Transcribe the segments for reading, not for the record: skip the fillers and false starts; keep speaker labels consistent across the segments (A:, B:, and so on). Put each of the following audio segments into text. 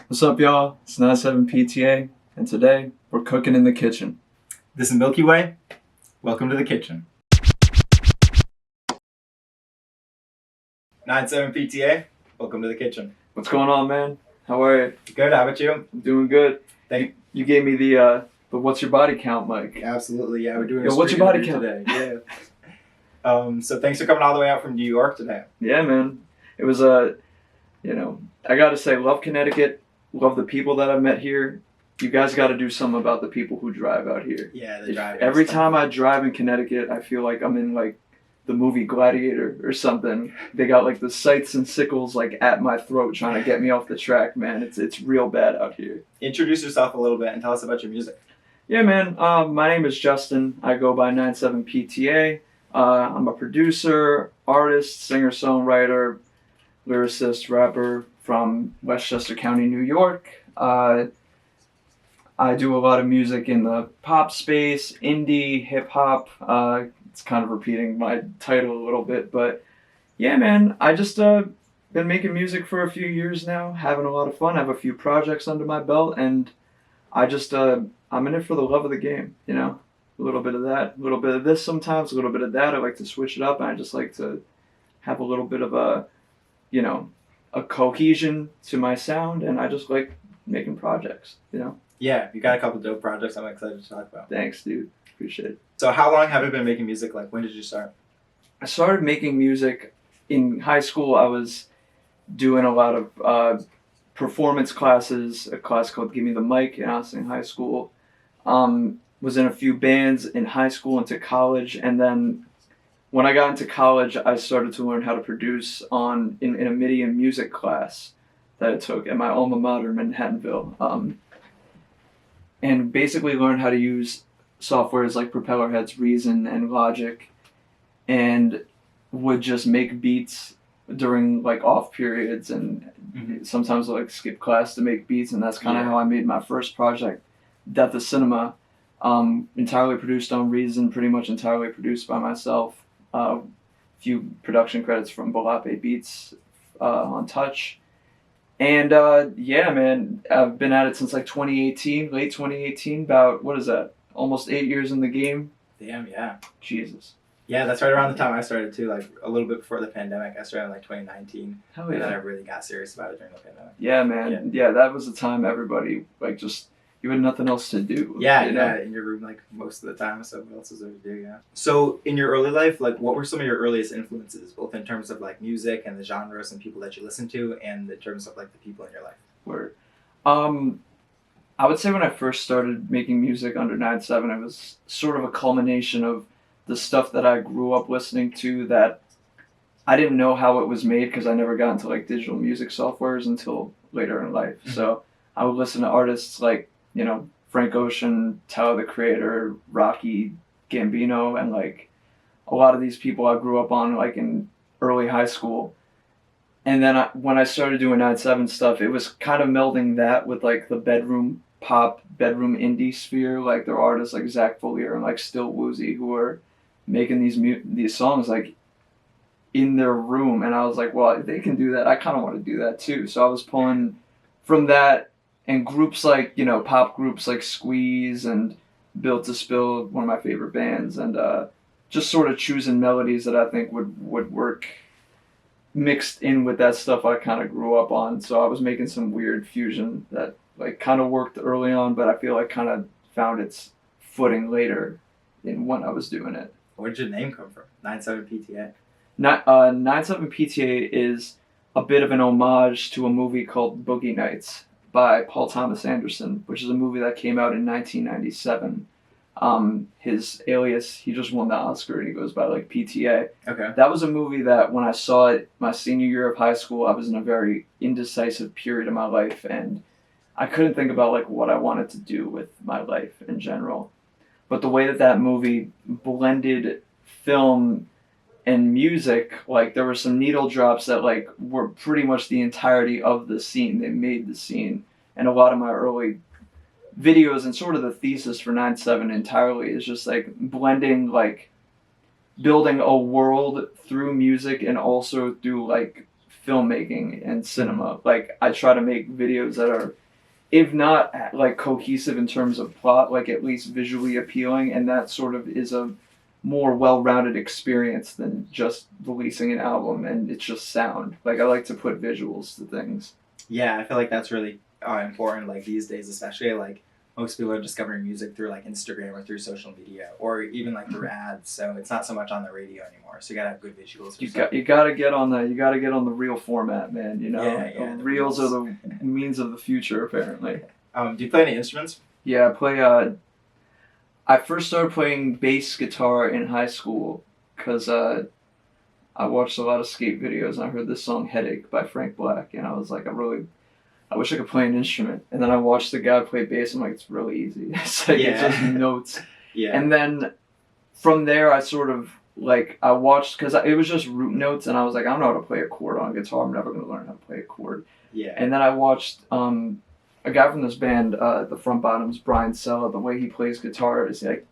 A: What's up, y'all? It's 97 Pta, and today we're cooking in the kitchen.
B: This is MilkyWaay. Welcome to the kitchen. 97 Pta. Welcome to the kitchen.
A: What's going on, man? How are you?
B: Good. How about you?
A: I'm doing good.
B: Thank
A: You gave me the what's your body count, Mike?
B: Absolutely. Yeah, we're doing
A: Yo,
B: a
A: what's
B: street
A: your body
B: interview
A: count?
B: today. Yeah. So thanks for coming all the way out from New York today.
A: Yeah, man. It was I gotta say, love Connecticut. Love the people that I've met here. You guys got to do something about the people who drive out here.
B: Yeah, the driving.
A: Every time I drive in Connecticut, I feel like I'm in like the movie Gladiator or something. They got like the scythes and sickles like at my throat trying to get me off the track, man. It's real bad out here.
B: Introduce yourself a little bit and tell us about your music.
A: Yeah, man. My name is Justin. I go by 97 Pta. I'm a producer, artist, singer-songwriter, lyricist, rapper from Westchester County, New York. I do a lot of music in the pop space, indie, hip-hop. It's kind of repeating my title a little bit, but yeah, man, I just been making music for a few years now, having a lot of fun. I have a few projects under my belt, and I just I'm in it for the love of the game, you know? A little bit of that, a little bit of this sometimes, a little bit of that. I like to switch it up, and I just like to have a little bit of a cohesion to my sound, and I just like making projects, you know?
B: Yeah, you got a couple dope projects I'm excited to talk about.
A: Thanks, dude. Appreciate it.
B: So how long have you been making music? Like, when did you start?
A: I started making music in high school. I was doing a lot of performance classes, a class called Give Me the Mic, and I was in high school. Was in a few bands in high school into college, and then when I got into college, I started to learn how to produce in a MIDI and music class that I took at my alma mater, Manhattanville. And basically learned how to use softwares like Propellerheads, Reason, and Logic, and would just make beats during like off periods, and sometimes like skip class to make beats, and that's kind of how I made my first project, Death of Cinema, entirely produced on Reason, pretty much entirely produced by myself. Few production credits from Balape Beats on Touch. And yeah, man, I've been at it since like 2018, late 2018, about, what is that, almost 8 years in the game?
B: Damn, yeah.
A: Jesus.
B: Yeah, that's right around the time I started too, like a little bit before the pandemic. I started in like 2019.
A: Hell
B: And then I
A: yeah.
B: really got serious about it during the pandemic.
A: Yeah, man. Yeah, that was the time everybody, like, just, you had nothing else to do.
B: Yeah,
A: you know?
B: in your room like most of the time, so what else is there to do, yeah. So in your early life, like what were some of your earliest influences, both in terms of like music and the genres and people that you listen to, and in terms of like the people in your life?
A: Word. I would say when I first started making music under 9/7, it was sort of a culmination of the stuff that I grew up listening to that I didn't know how it was made because I never got into like digital music softwares until later in life.
B: Mm-hmm.
A: So I would listen to artists like, you know, Frank Ocean, Tyler the Creator, Rocky, Gambino, and like a lot of these people I grew up on like in early high school. And then when I started doing 9/7 stuff, it was kind of melding that with like the bedroom pop, bedroom indie sphere. Like there are artists like Zach Follier and like Still Woozy who are making these songs like in their room, and I was like, well, if they can do that, I kind of want to do that too. So I was pulling from that, and groups like, you know, pop groups like Squeeze and Built to Spill, one of my favorite bands, and just sort of choosing melodies that I think would work mixed in with that stuff I kind of grew up on. So I was making some weird fusion that like kind of worked early on, but I feel like kind of found its footing later in when I was doing it.
B: Where did your name come from? 97 Pta.
A: 9/7 Pta is a bit of an homage to a movie called Boogie Nights by Paul Thomas Anderson, which is a movie that came out in 1997. His alias, he just won the Oscar and he goes by like PTA.
B: Okay.
A: That was a movie that when I saw it my senior year of high school, I was in a very indecisive period of my life, and I couldn't think about like what I wanted to do with my life in general. But the way that movie blended film and music, like there were some needle drops that like were pretty much the entirety of the scene. They made the scene. And a lot of my early videos and sort of the thesis for 9/7 entirely is just like blending, like building a world through music and also through like filmmaking and cinema. Like I try to make videos that are, if not like cohesive in terms of plot, like at least visually appealing, and that sort of is a more well-rounded experience than just releasing an album and it's just sound. Like I like to put visuals to things.
B: Yeah, I feel like that's really important. Like these days, especially like most people are discovering music through like Instagram or through social media or even like through ads. So it's not so much on the radio anymore. So you gotta have good visuals.
A: You gotta get on the reel format, man. You know,
B: Yeah,
A: reels are the means of the future, apparently.
B: Do you play any instruments?
A: Yeah, I play. I first started playing bass guitar in high school because I watched a lot of skate videos and I heard this song "Headache" by Frank Black, and I was like, I wish I could play an instrument. And then I watched the guy play bass. I'm like, it's really easy. It's like it's just notes.
B: Yeah.
A: And then from there, I sort of like I watched because it was just root notes, and I was like, I don't know how to play a chord on a guitar. I'm never gonna learn how to play a chord.
B: Yeah.
A: And then I watched a guy from this band, the Front Bottoms, Brian Sella. The way he plays guitar is like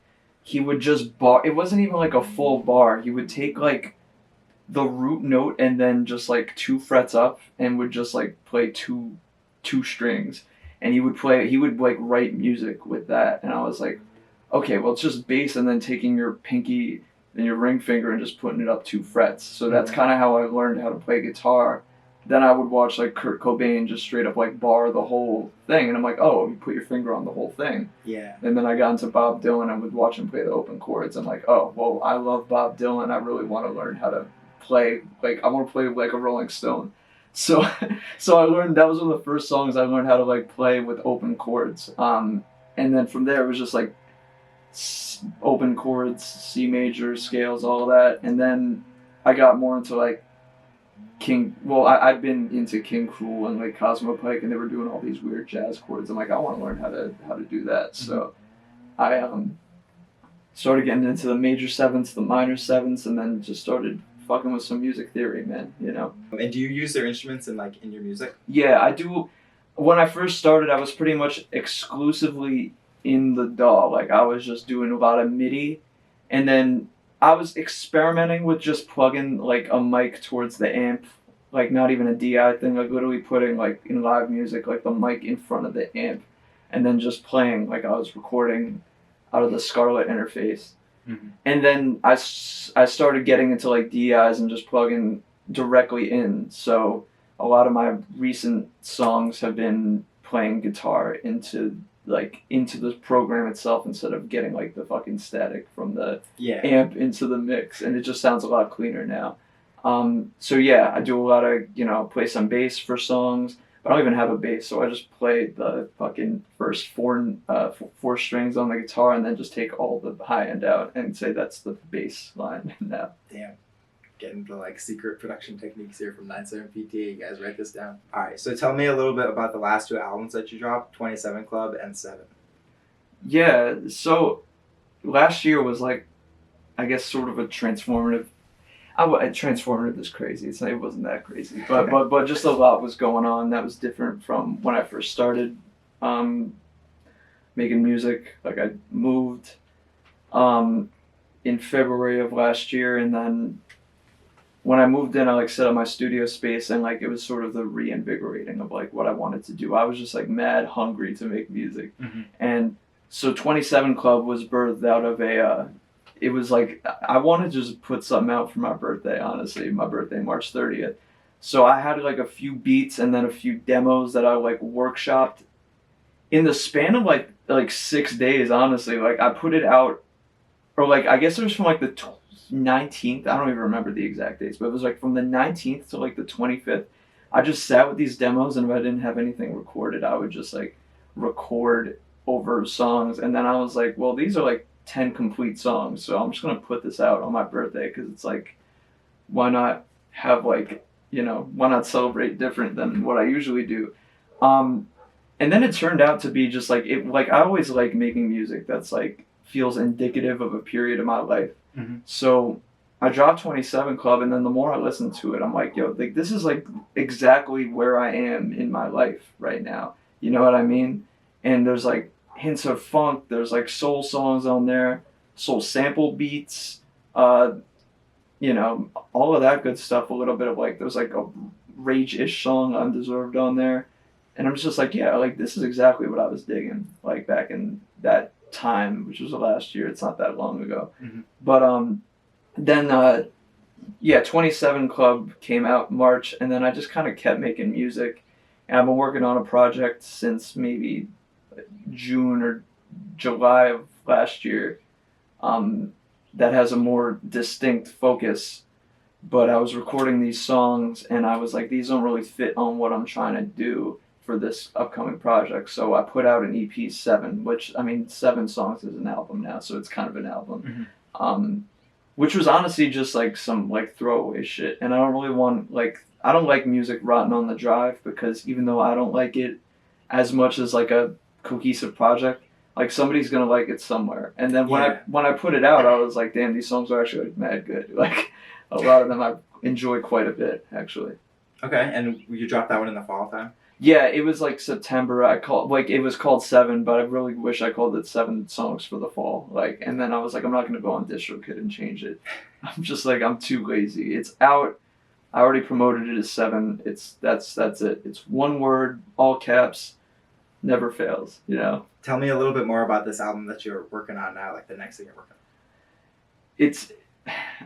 A: he would just bar. It wasn't even like a full bar. He would take like the root note and then just like 2 frets up and would just like play two strings, and he would like write music with that. And I was like, okay, well it's just bass and then taking your pinky and your ring finger and just putting it up 2 frets. So that's kind of how I learned how to play guitar. Then I would watch like Kurt Cobain just straight up like bar the whole thing, and I'm like, oh, you put your finger on the whole thing.
B: Yeah.
A: And then I got into Bob Dylan and would watch him play the open chords. I'm like, oh, well, I love Bob Dylan. I really want to learn how to play, like I want to play like a Rolling Stone. So I learned, that was one of the first songs I learned how to like play with open chords. And then from there it was just like open chords, C major, scales, all that. And then I got more into like I'd been into King Cruel and like Cosmo Pike, and they were doing all these weird jazz chords. I'm like, I want to learn how to do that. So I started getting into the major sevenths, the minor sevenths, and then just started fucking with some music theory, man, you know.
B: And do you use their instruments in your music?
A: Yeah, I do. When I first started, I was pretty much exclusively in the DAW. Like I was just doing a lot of MIDI, and then I was experimenting with just plugging like a mic towards the amp, like not even a DI thing, like literally putting like in live music like the mic in front of the amp, and then just playing like I was recording out of the Scarlett interface. Mm-hmm. And then I started getting into like DIs and just plugging directly in. So a lot of my recent songs have been playing guitar into the program itself instead of getting like the fucking static from the amp into the mix, and it just sounds a lot cleaner now. So yeah, I do a lot of, play some bass for songs, but I don't even have a bass, so I just play the fucking first four strings on the guitar and then just take all the high end out and say that's the bass line now.
B: Damn. Getting the like secret production techniques here from 97 Pta. You guys write this down. All right, so tell me a little bit about the last 2 albums that you dropped, 27 Club and 7.
A: Yeah, so last year was like, I guess, sort of a transformative. Transformative is crazy. It wasn't that crazy, but just a lot was going on that was different from when I first started making music. Like I moved in February of last year, and then when I moved in, I like set up my studio space, and like it was sort of the reinvigorating of like what I wanted to do. I was just like mad hungry to make music, and so 27 Club was birthed out of it was like I wanted to just put something out for my birthday. Honestly, my birthday, March 30th. So I had like a few beats and then a few demos that I like workshopped in the span of like 6 days. Honestly, like I put it out, or like I guess it was from like the 19th. I don't even remember the exact dates, but it was like from the 19th to like the 25th. I just sat with these demos, and if I didn't have anything recorded, I would just like record over songs. And then I was like, well, these are like 10 complete songs, so I'm just gonna put this out on my birthday, because it's like, why not have like, why not celebrate different than what I usually do. And then it turned out to be just like it. Like I always like making music that's like feels indicative of a period of my life. So I dropped 27 Club, and then the more I listen to it, I'm like, yo, like this is like exactly where I am in my life right now. You know what I mean? And there's like hints of funk, there's like soul songs on there, soul sample beats, all of that good stuff. A little bit of like, there's like a rage-ish song, Undeserved, on there. And I'm just like, yeah, like this is exactly what I was digging, like back in that time, which was the last year. It's not that long ago.
B: Mm-hmm.
A: But then 27 Club came out March, and then I just kind of kept making music. And I've been working on a project since maybe June or July of last year that has a more distinct focus. But I was recording these songs, and I was like, these don't really fit on what I'm trying to do for this upcoming project. So I put out an EP 7, which, I mean, 7 songs is an album now, so it's kind of an album. Mm-hmm. Which was honestly just like some like throwaway shit. And I don't really want, like, I don't like music rotting on the drive, because even though I don't like it as much as like a cohesive project, like somebody's gonna like it somewhere. And then when I put it out, I was like, damn, these songs are actually like mad good. Like a lot of them I enjoy quite a bit, actually.
B: Okay, and you dropped that one in the fall time?
A: Yeah, it was like September. It was called 7, but I really wish I called it 7 songs for the fall. Like, and then I was like, I'm not gonna go on DistroKid and change it. I'm just like, I'm too lazy. It's out. I already promoted it as 7. That's it. It's one word, all caps, never fails. You know.
B: Tell me a little bit more about this album that you're working on now. Like the next thing you're working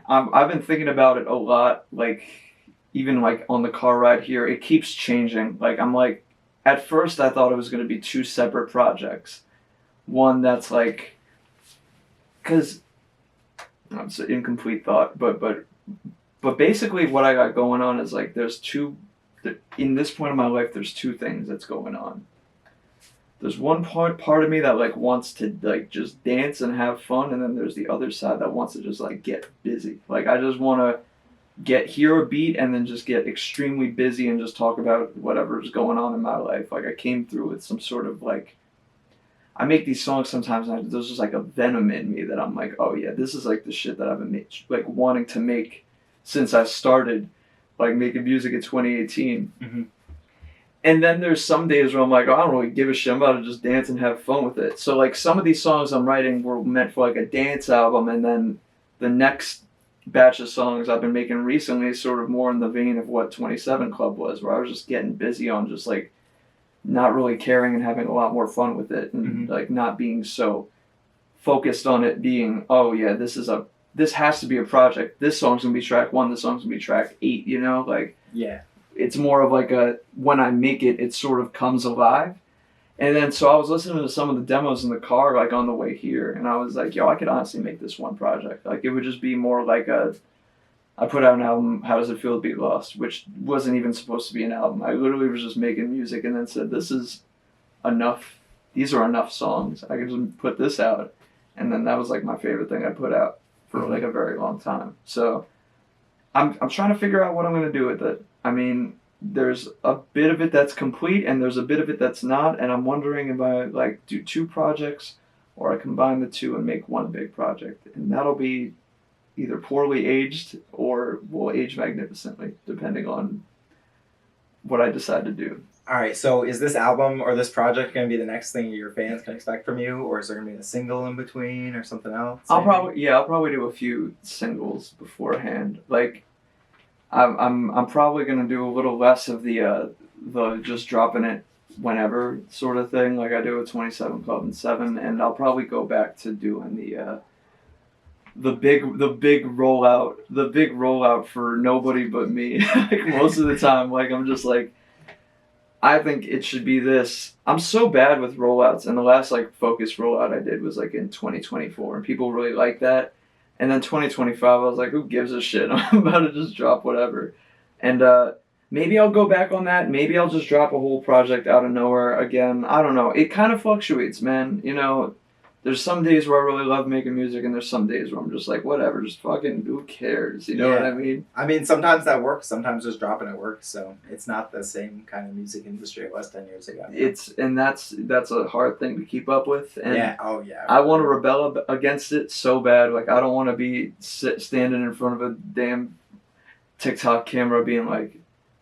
B: on.
A: I've been thinking about it a lot. Like, even like on the car ride here, it keeps changing. Like, I'm like, at first I thought it was going to be 2 separate projects. One that's like, because it's an incomplete thought, but basically what I got going on is like, in this point of my life, there's 2 things that's going on. There's one part of me that like wants to like just dance and have fun, and then there's the other side that wants to just like get busy. Like, I just want to hear a beat and then just get extremely busy and just talk about whatever's going on in my life. Like, I came through with some sort of like, I make these songs sometimes and there's just like a venom in me that I'm like, oh yeah, this is like the shit that I've been like wanting to make since I started like making music in 2018. Mm-hmm. And then there's some days where I'm like, oh, I don't really give a shit. I'm about to just dance and have fun with it. So like some of these songs I'm writing were meant for like a dance album, and then the next batch of songs I've been making recently is sort of more in the vein of what 27 Club was, where I was just getting busy on just like not really caring and having a lot more fun with it, and mm-hmm. like not being so focused on it being, oh yeah, this has to be a project. This song's gonna be track 1, this song's gonna be track 8, you know? Like,
B: yeah.
A: It's more of like when I make it, it sort of comes alive. And then so I was listening to some of the demos in the car, like on the way here, and I was like, yo, I could honestly make this one project. Like, it would just be more like I put out an album, How Does It Feel to Be Lost, which wasn't even supposed to be an album. I literally was just making music and then said, this is enough. These are enough songs. I could just put this out. And then that was like my favorite thing I put out for like a very long time. So I'm trying to figure out what I'm going to do with it. I mean, there's a bit of it that's complete and there's a bit of it that's not, and I'm wondering if I like do 2 projects or I combine the 2 and make one big project, and that'll be either poorly aged or will age magnificently depending on what I decide to do.
B: All right, so is this album or this project going to be the next thing your fans can expect from you, or is there going to be a single in between or something else?
A: I'll probably do a few singles beforehand. Like, I'm probably gonna do a little less of the just dropping it whenever sort of thing, like I do with 27 Club and 7, and I'll probably go back to doing the big rollout for nobody but me. Like, most of the time, like, I'm just like, I think it should be this. I'm so bad with rollouts, and the last like focus rollout I did was like in 2024, and people really like that. And then 2025, I was like, who gives a shit? I'm about to just drop whatever. And maybe I'll go back on that. Maybe I'll just drop a whole project out of nowhere again. I don't know. It kind of fluctuates, man. You know, there's some days where I really love making music, and there's some days where I'm just like, whatever, just fucking, who cares? You know what I mean?
B: I mean, sometimes that works. Sometimes just dropping it works. So it's not the same kind of music industry it was 10 years ago.
A: That's a hard thing to keep up with. And
B: yeah.
A: I want to rebel against it so bad. Like, I don't want to be standing in front of a damn TikTok camera being like,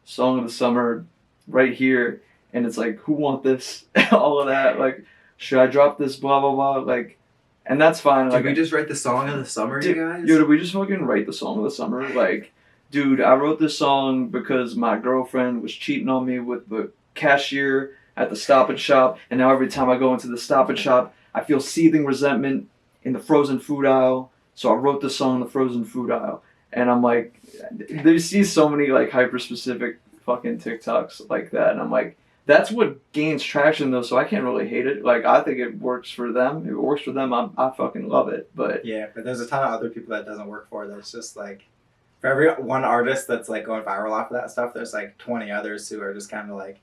A: song of the summer right here. And it's like, who want this? All of that. Like, should I drop this, blah, blah, blah, like, and that's fine.
B: Did we just write the song of the summer, you guys?
A: Did we just fucking write the song of the summer? Like, dude, I wrote this song because my girlfriend was cheating on me with the cashier at the Stop and Shop, and now every time I go into the Stop and Shop, I feel seething resentment in the frozen food aisle. So I wrote the song in the frozen food aisle, and I'm like, there see so many like hyper specific fucking TikToks like that, and I'm like, that's what gains traction though. So I can't really hate it. Like I think it works for them. If it works for them, I fucking love it. But
B: Yeah, but there's a ton of other people that doesn't work for. That's just like, for every one artist that's like going viral off of that stuff, there's like 20 others who are just kind of like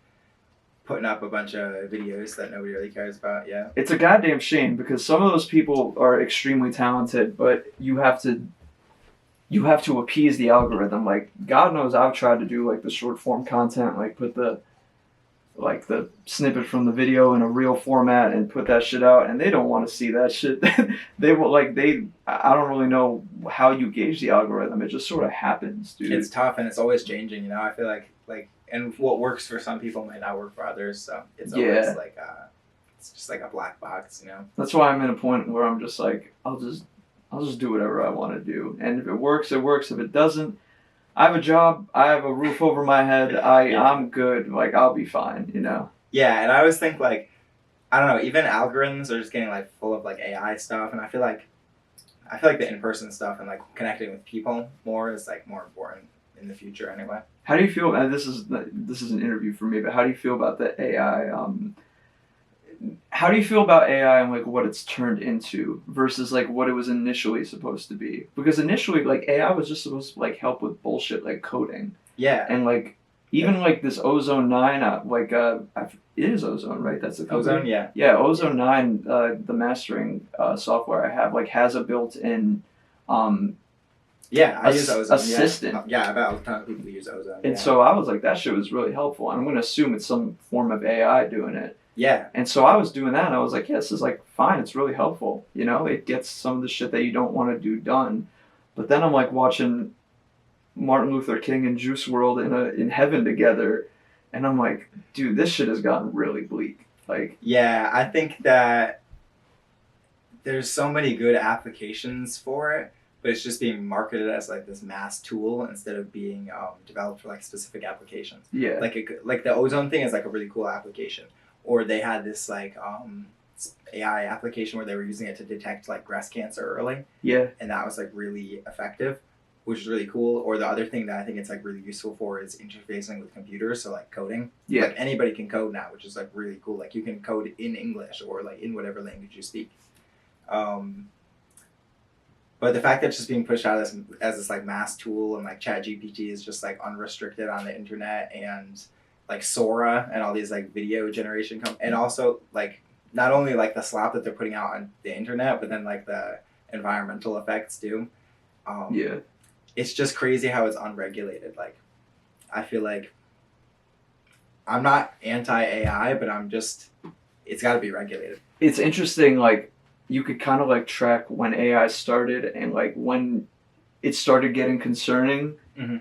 B: putting up a bunch of videos that nobody really cares about. Yeah.
A: it's a goddamn shame because some of those people are extremely talented, but you have to appease the algorithm. Like God knows I've tried to do like the short form content, like put the snippet from the video in a real format and put that shit out, and they don't want to see that shit. I don't really know how you gauge the algorithm. It just sort of happens, dude.
B: It's tough and it's always changing, you know. I feel like and what works for some people might not work for others, so it's always like it's just like a black box, you know.
A: That's why I'm in a point where I'm just like, I'll just do whatever I want to do, and if it works, it works. If it doesn't, I have a job, I have a roof over my head, I'm good, like I'll be fine, you know.
B: Yeah, and I always think like, I don't know, even algorithms are just getting like full of like AI stuff, and I feel like the in-person stuff and like connecting with people more is like more important in the future anyway.
A: How do you feel? And this is an interview for me, but how do you feel about the AI? How do you feel about AI and like what it's turned into versus like what it was initially supposed to be? Because initially, like AI was just supposed to like help with bullshit like coding.
B: Yeah.
A: And like even like this Ozone 9, it is Ozone, right? That's the company?
B: Ozone, yeah.
A: Yeah, Ozone 9, the mastering software I have like has a built-in
B: yeah, I use Ozone.
A: Assistant.
B: Yeah, about a ton of people use Ozone.
A: And so I was like, that shit was really helpful. I'm going to assume it's some form of AI doing it.
B: Yeah.
A: And so I was doing that, and I was like, yeah, this is like fine. It's really helpful. You know, it gets some of the shit that you don't want to do done. But then I'm like watching Martin Luther King and Juice WRLD in heaven together, and I'm like, dude, this shit has gotten really bleak. Like,
B: yeah, I think that there's so many good applications for it, but it's just being marketed as like this mass tool instead of being developed for like specific applications.
A: yeah,
B: Like the Ozone thing is like a really cool application. Or they had this like AI application where they were using it to detect like breast cancer early.
A: Yeah.
B: And that was like really effective, which is really cool. Or the other thing that I think it's like really useful for is interfacing with computers, so like coding.
A: Yeah.
B: Like anybody can code now, which is like really cool. Like you can code in English or like in whatever language you speak. But the fact that it's just being pushed out as this like mass tool, and like ChatGPT is just like unrestricted on the internet, and like Sora and all these like video generation and also like not only like the slop that they're putting out on the internet, but then like the environmental effects too.
A: Yeah.
B: It's just crazy how it's unregulated. Like, I feel like I'm not anti-AI, but it's got to be regulated.
A: It's interesting, like, you could kind of like track when AI started and like when it started getting concerning.
B: Mm-hmm.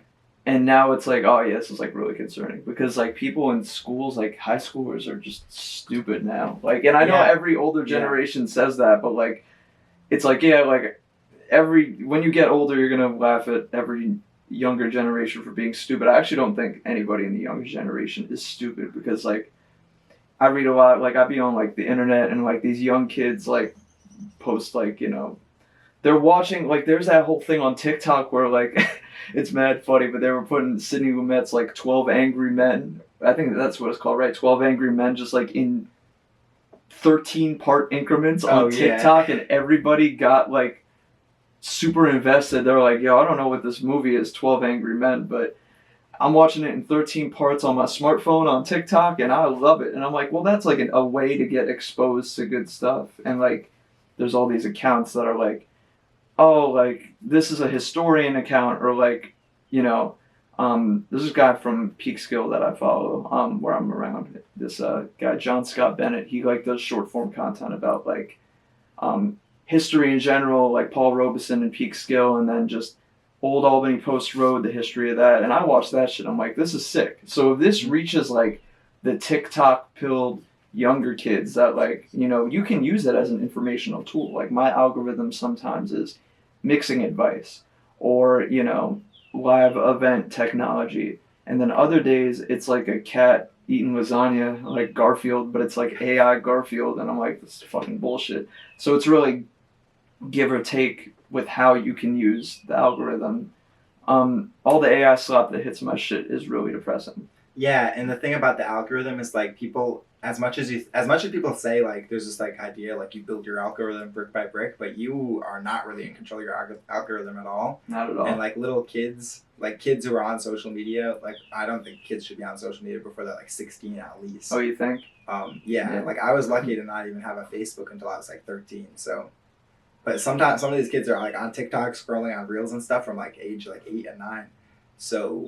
A: And now it's like, oh yeah, this is like really concerning because like people in schools, like high schoolers, are just stupid now. Like, and I know every older generation says that, but like, it's like, yeah, like when you get older, you're gonna laugh at every younger generation for being stupid. I actually don't think anybody in the younger generation is stupid because like, I read a lot, like I be on like the internet and like these young kids like post like, you know, they're watching, like there's that whole thing on TikTok where like, it's mad funny, but they were putting Sidney Lumet's like 12 Angry Men. I think that's what it's called, right? 12 Angry Men, just like in 13-part increments on TikTok, and everybody got like super invested. They were like, yo, I don't know what this movie is, 12 Angry Men, but I'm watching it in 13 parts on my smartphone on TikTok, and I love it. And I'm like, well, that's like a way to get exposed to good stuff. And like, there's all these accounts that are like, oh, like, this is a historian account, or like, you know, there's this guy from Peekskill that I follow, where I'm around. This guy, John Scott Bennett, he like does short form content about like history in general, like Paul Robeson and Peekskill, and then just Old Albany Post Road, the history of that. And I watched that shit. I'm like, this is sick. So if this reaches like the TikTok pilled younger kids, that like, you know, you can use it as an informational tool. Like my algorithm sometimes is mixing advice, or, you know, live event technology. And then other days it's like a cat eating lasagna, like Garfield, but it's like AI Garfield, and I'm like, this is fucking bullshit. So it's really give or take with how you can use the algorithm. All the AI slop that hits my shit is really depressing.
B: Yeah, and the thing about the algorithm is like people, as much as people say like there's this like idea like you build your algorithm brick by brick, but you are not really in control of your algorithm at all.
A: Not at all.
B: And like little kids, like kids who are on social media, like I don't think kids should be on social media before they're like 16 at least.
A: Oh, you think?
B: Yeah, like I was lucky to not even have a Facebook until I was like 13. So, but sometimes some of these kids are like on TikTok scrolling on reels and stuff from like age like 8 and 9. So,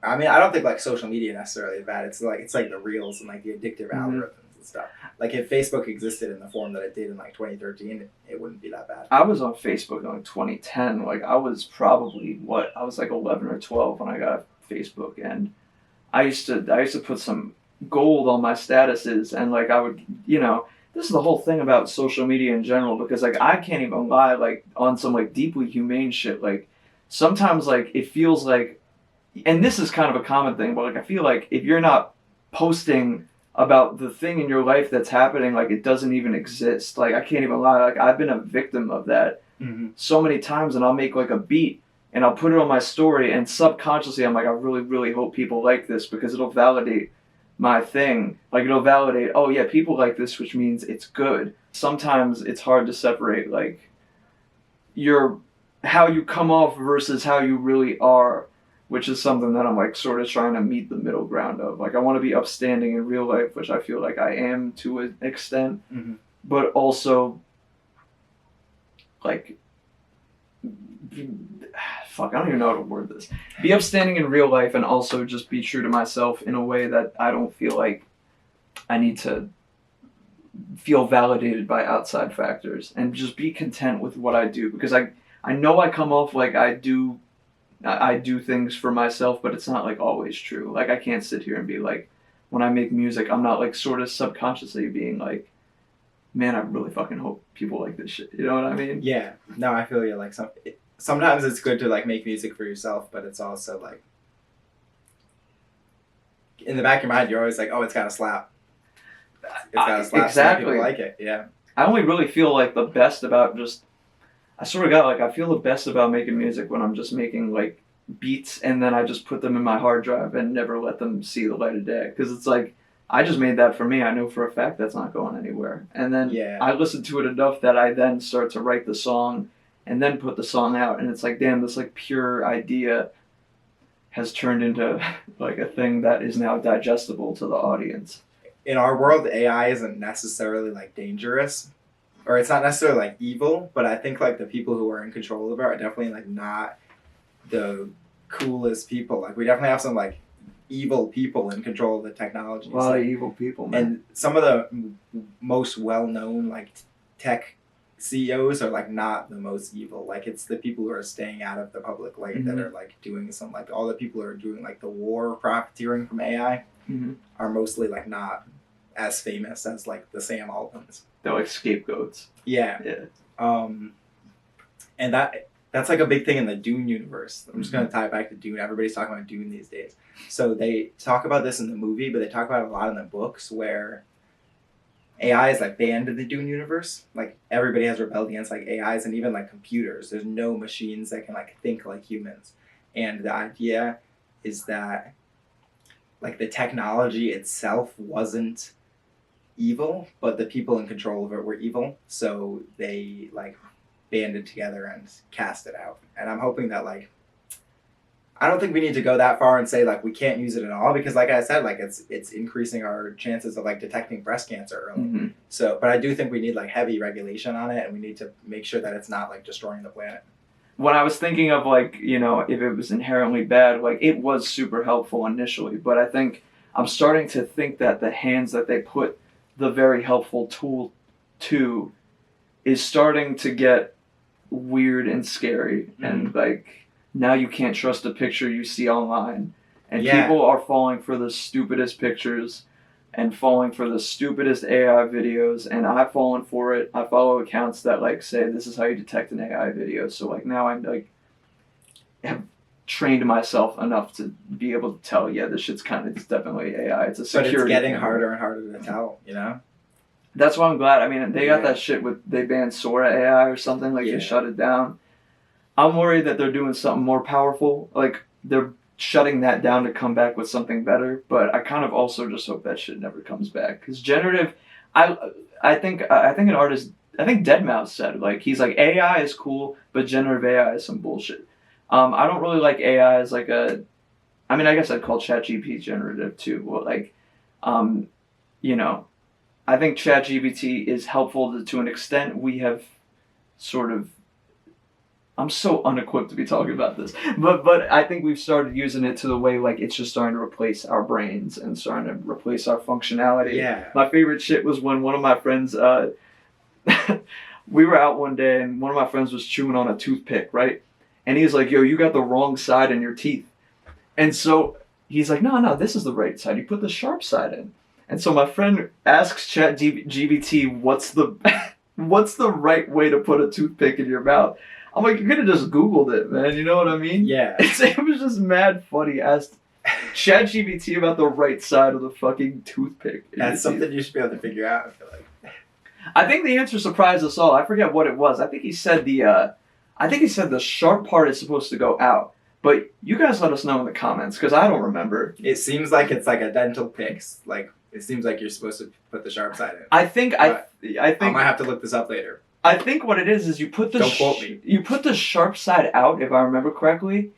B: I mean, I don't think like social media necessarily is bad. It's like the reels and like the addictive algorithms and stuff. Like if Facebook existed in the form that it did in like 2013, it wouldn't be that bad.
A: I was on Facebook in like 2010. Like I was probably I was like 11 or 12 when I got Facebook, and I used to put some gold on my statuses, and like I would, this is the whole thing about social media in general, because like I can't even lie, like on some like deeply humane shit, like sometimes like it feels like, and this is kind of a common thing, but like I feel like if you're not posting about the thing in your life that's happening, like it doesn't even exist. Like I can't even lie, like I've been a victim of that so many times, and I'll make like a beat and I'll put it on my story, and subconsciously I'm like, I really, really hope people like this, because it'll validate my thing. Like it'll validate, oh yeah, people like this, which means it's good. Sometimes it's hard to separate like how you come off versus how you really are, which is something that I'm like sort of trying to meet the middle ground of. Like I want to be upstanding in real life, which I feel like I am to an extent, but also like fuck, I don't even know how to word this. Be upstanding in real life and also just be true to myself in a way that I don't feel like I need to feel validated by outside factors, and just be content with what I do, because I know I come off like I do things for myself, but it's not like always true. Like I can't sit here and be like, when I make music, I'm not like sort of subconsciously being like, man, I really fucking hope people like this shit. You know what I mean?
B: Yeah. No, I feel you. Like sometimes it's good to like make music for yourself, but it's also like in the back of your mind, you're always like, oh, it's gotta slap. It's gotta slap.
A: Exactly.
B: So people like it. Yeah.
A: I only really feel like the best about I sort of got like, I feel the best about making music when I'm just making like beats, and then I just put them in my hard drive and never let them see the light of day. Because it's like, I just made that for me. I know for a fact that's not going anywhere. And then I listen to it enough that I then start to write the song and then put the song out. And it's like, damn, this like pure idea has turned into like a thing that is now digestible to the audience.
B: In our world, AI isn't necessarily like dangerous, or it's not necessarily like evil, but I think like the people who are in control of it are definitely like not the coolest people. Like we definitely have some like evil people in control of the technology.
A: A lot of evil people, man.
B: And some of the most well-known like tech CEOs are like not the most evil. Like it's the people who are staying out of the public light that are like doing some, like all the people who are doing like the war profiteering from AI are mostly like not as famous as like the Sam Altmans.
A: They're like scapegoats.
B: Yeah. And that's like a big thing in the Dune universe. I'm just going to tie it back to Dune. Everybody's talking about Dune these days. So they talk about this in the movie, but they talk about it a lot in the books, where AI is like banned in the Dune universe. Like everybody has rebelled against like AIs, and even like computers. There's no machines that can like think like humans. And the idea is that like the technology itself wasn't evil, but the people in control of it were evil. So they like banded together and cast it out. And I'm hoping that like, I don't think we need to go that far and say like we can't use it at all, because like I said, like it's increasing our chances of like detecting breast cancer early. So, but I do think we need like heavy regulation on it, and we need to make sure that it's not like destroying the planet.
A: When I was thinking of like, if it was inherently bad, like it was super helpful initially, but I think I'm starting to think that the hands that they put the very helpful tool to is starting to get weird and scary. And like now you can't trust a picture you see online, and people are falling for the stupidest pictures and falling for the stupidest AI videos, and I've fallen for it. I follow accounts that like say this is how you detect an AI video. So like now I'm like have trained myself enough to be able to tell, yeah, this shit's it's definitely AI. It's a security.
B: But it's getting
A: camera.
B: harder and harder to tell, you know?
A: That's why I'm glad. I mean, they got that shit they banned Sora AI or something, like they shut it down. I'm worried that they're doing something more powerful. Like, they're shutting that down to come back with something better, but I kind of also just hope that shit never comes back. Because generative, I think an artist, I think Deadmau5 said, like, he's like, AI is cool, but generative AI is some bullshit. I don't really like AI as like I mean, I guess I'd call ChatGPT generative too. Well, like, you know, I think ChatGPT is helpful to an extent. We have sort of, I'm so unequipped to be talking about this, but I think we've started using it to the way like it's just starting to replace our brains and starting to replace our functionality.
B: Yeah.
A: My favorite shit was when one of my friends, we were out one day and one of my friends was chewing on a toothpick, right? And he's like, yo, you got the wrong side in your teeth. And so he's like, no, this is the right side. You put the sharp side in. And so my friend asks ChatGPT, what's the right way to put a toothpick in your mouth? I'm like, you could have just Googled it, man. You know what I mean?
B: Yeah.
A: It was just mad funny. Asked ChatGPT about the right side of the fucking toothpick.
B: That's something you should be able to figure out, I feel like.
A: I think the answer surprised us all. I forget what it was. I think he said the sharp part is supposed to go out. But you guys let us know in the comments, because I don't remember.
B: It seems like it's like a dental picks. Like, it seems like you're supposed to put the sharp side in.
A: I think
B: I might have to look this up later.
A: I think what it is you put the
B: Don't quote me.
A: You put the sharp side out, if I remember correctly,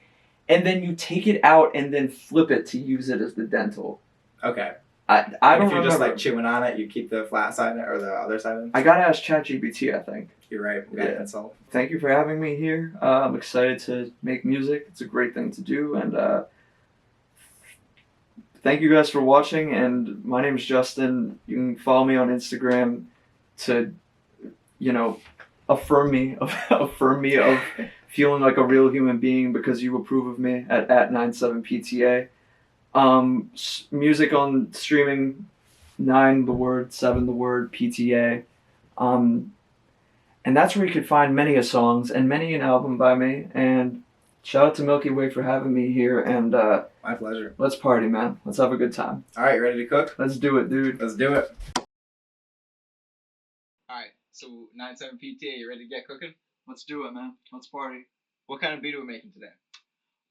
A: and then you take it out and then flip it to use it as the dental.
B: Okay.
A: I don't remember.
B: If you're just like chewing on it, you keep the flat side or the other side in.
A: I gotta ask ChatGPT, I think.
B: You're right. We gotta consult.
A: Thank you for having me here. I'm excited to make music. It's a great thing to do, and thank you guys for watching. And my name's Justin. You can follow me on Instagram to, affirm me of feeling like a real human being because you approve of me at 97Pta. Music on streaming, 9 the word, 7 the word, PTA. And that's where you could find many a songs and many an album by me. And shout out to MilkyWaay for having me here. And
B: my pleasure.
A: Let's party, man. Let's have a good time.
B: All right, you ready to cook?
A: Let's do it, dude.
B: Let's do it. All right, so 97Pta, you ready to get cooking?
A: Let's do it, man. Let's party.
B: What kind of beat are we making today?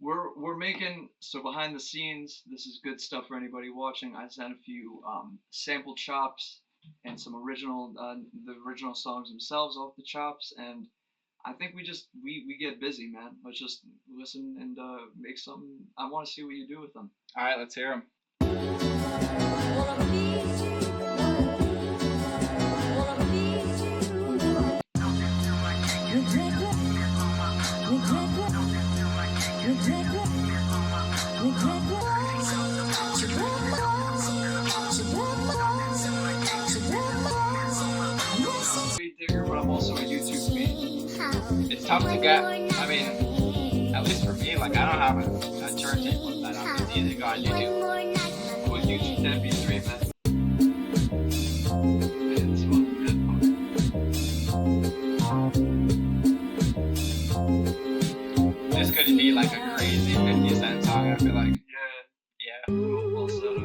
A: We're making, so behind the scenes, this is good stuff for anybody watching. I sent a few sample chops and some the original songs themselves off the chops, and I think we get busy, man. Let's just listen and make something. I want to see what you do with them.
B: All right, let's hear them.
A: But I'm also a YouTube fiend.
B: It's tough to get. I mean, at least for me, like I don't have a turntable that it's easy to go on YouTube.
A: Well, YouTube MP3, man.
B: This could be like a crazy 50-cent song, I feel like.
A: Yeah. Well set up.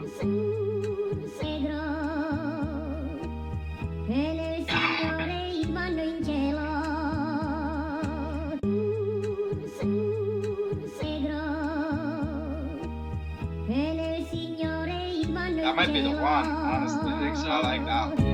B: That might be the one, honestly. I think so. I like that one.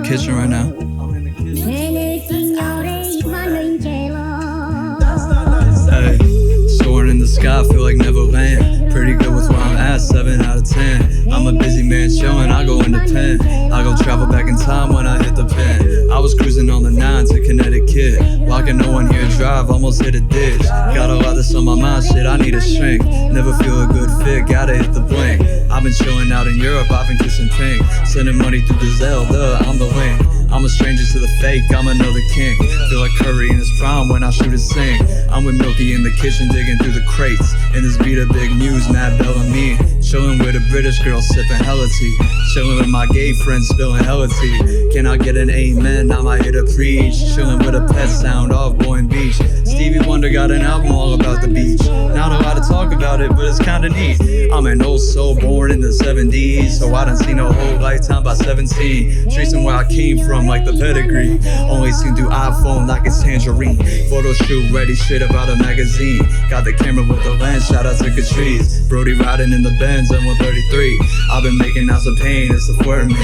C: kitchen right now. Hey, soaring in the sky, feel like Neverland. Pretty good with where I'm at, 7 out of 10. I'm a busy man chillin', I go in the pen. I go travel back in time when I hit the pen. I was cruising on the 9 to Connecticut. Walking no one here drive, almost hit a ditch. Got a lot that's on my mind, shit, I need a shrink. Never feel a good fit, gotta hit the blink. I've been chillin' out in Europe, I've been kissing pink. Sending money through the Zelda, I'm the link. I'm a stranger to the fake, I'm another king. Feel like Curry in his prime when I shoot a sing. I'm with Milky in the kitchen digging through the crates. In this beat of big news, Matt Bellamy. Chillin' with a British girl sipping hella tea. Chillin' with my gay friends spilling hella tea. Can I get an amen? I might hit a preach. Chillin' with a pet sound off Boyne Beach. Stevie Wonder got an album all about the beach. Not a lot to talk about it, but it's kinda neat. I'm an old soul born in the 70s, so I done seen a whole lifetime by 17. Tracing where I came from like the pedigree. Only seen through iPhone like it's tangerine. Photo shoot ready, shit about a magazine. Got the camera with the lens, shout out to Catrice. Brody riding in the Benz M133. I've been making ounce of pain, it's the flirt me.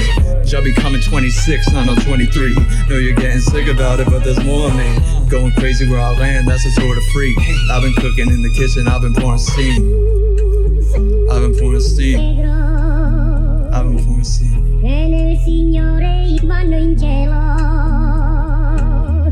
C: Jubby coming 26, not no 23. Know you're getting sick about it, but there's more of me. Going crazy where I land, that's a tour de freak. I've been cooking in the kitchen, I've been pouring steam.